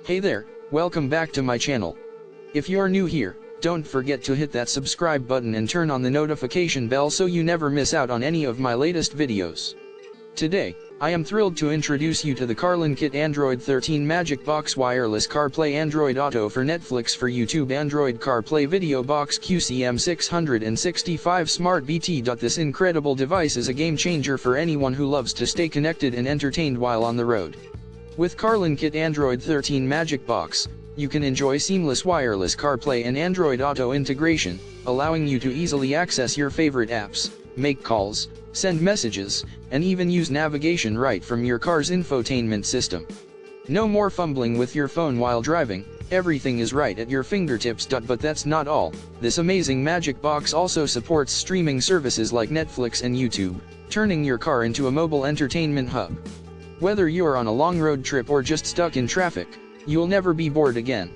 Hey there, welcome back to my channel. If you're new here, don't forget to hit that subscribe button and turn on the notification bell so you never miss out on any of my latest videos. Today, I am thrilled to introduce you to the CarlinKit Android 13 Magic Box Wireless CarPlay Android Auto for Netflix for YouTube Android CarPlay Video Box QCM665 Smart BT. This incredible device is a game changer for anyone who loves to stay connected and entertained while on the road. With CarlinKit Android 13 Magic Box, you can enjoy seamless wireless CarPlay and Android Auto integration, allowing you to easily access your favorite apps, make calls, send messages, and even use navigation right from your car's infotainment system. No more fumbling with your phone while driving, everything is right at your fingertips. But that's not all. This amazing Magic Box also supports streaming services like Netflix and YouTube, turning your car into a mobile entertainment hub. Whether you're on a long road trip or just stuck in traffic, you'll never be bored again.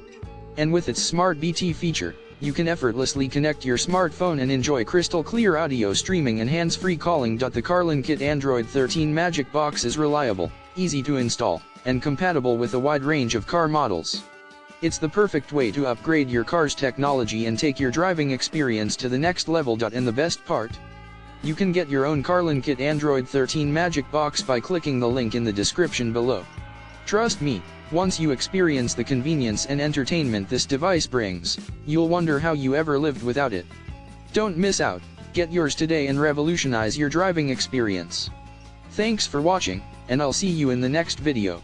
And with its Smart BT feature, you can effortlessly connect your smartphone and enjoy crystal clear audio streaming and hands-free calling. The CarlinKit Android 13 Magic Box is reliable, easy to install, and compatible with a wide range of car models. It's the perfect way to upgrade your car's technology and take your driving experience to the next level. And the best part? You can get your own CarlinKit Android 13 Magic Box by clicking the link in the description below. Trust me, once you experience the convenience and entertainment this device brings, you'll wonder how you ever lived without it. Don't miss out, get yours today and revolutionize your driving experience. Thanks for watching, and I'll see you in the next video.